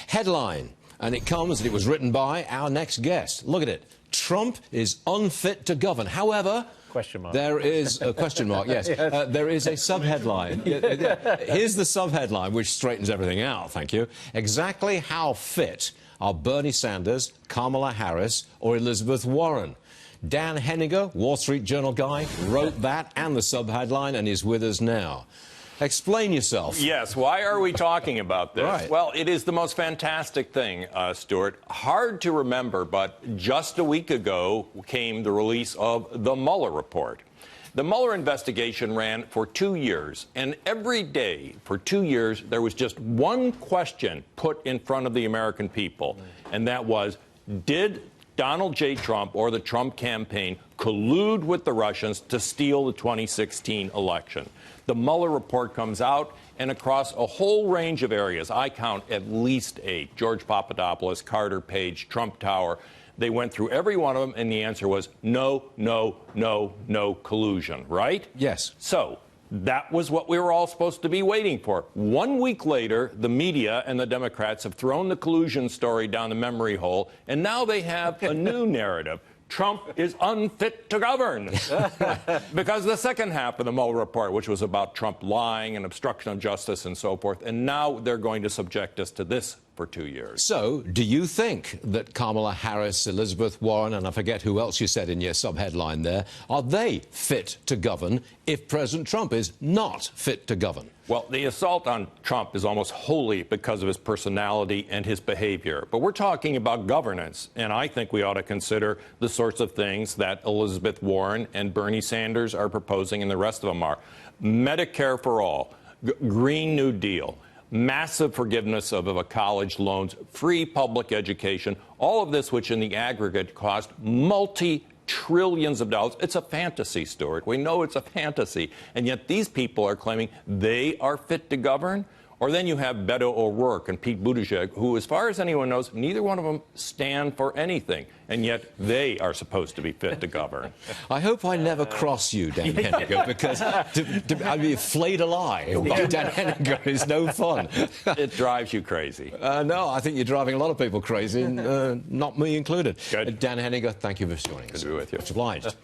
Headline, and it comes, and it was written by our next guest. Look at it. Trump is unfit to govern. However, question mark. There is a question mark, yes. Yes. There is a subheadline. Here's the subheadline, which straightens everything out, thank you. Exactly how fit are Bernie Sanders, Kamala Harris, or Elizabeth Warren? Dan Henninger, Wall Street Journal guy, wrote that and the subheadline and is with us now. Explain yourself. Yes, why are we talking about this? Right. Well, it is the most fantastic thing, Stuart. Hard to remember, but just a week ago came the release of the Mueller report. The Mueller investigation ran for 2 years, and every day for 2 years there was just one question put in front of the American people, and that was, did Donald J. Trump or the Trump campaign collude with the Russians to steal the 2016 election? The Mueller report comes out, and across a whole range of areas, I count at least 8, George Papadopoulos, Carter Page, Trump Tower, they went through every one of them, and the answer was no, no, no, no collusion, right? Yes. So that was what we were all supposed to be waiting for. 1 week later, the media and the Democrats have thrown the collusion story down the memory hole, and now they have a new narrative. Trump is unfit to govern. Because the second half of the Mueller report, which was about Trump lying and obstruction of justice and so forth, and now they're going to subject us to this for 2 years. So, do you think that Kamala Harris, Elizabeth Warren, and I forget who else you said in your subheadline there, are they fit to govern if President Trump is not fit to govern? Well, the assault on Trump is almost wholly because of his personality and his behavior. But we're talking about governance, and I think we ought to consider the sorts of things that Elizabeth Warren and Bernie Sanders are proposing, and the rest of them are. Medicare for all, Green New Deal, massive forgiveness of college loans, free public education, all of this which in the aggregate cost multi-trillions of dollars. It's a fantasy, Stuart. We know it's a fantasy. And yet these people are claiming they are fit to govern. Or then you have Beto O'Rourke and Pete Buttigieg, who, as far as anyone knows, neither one of them stand for anything. And yet they are supposed to be fit to govern. I hope I never cross you, Dan Henninger, because I'd be flayed alive by Dan Henninger is no fun. It drives you crazy. No, I think you're driving a lot of people crazy, and not me included. Good. Dan Henninger, thank you for joining us. Good to be with you. Much obliged.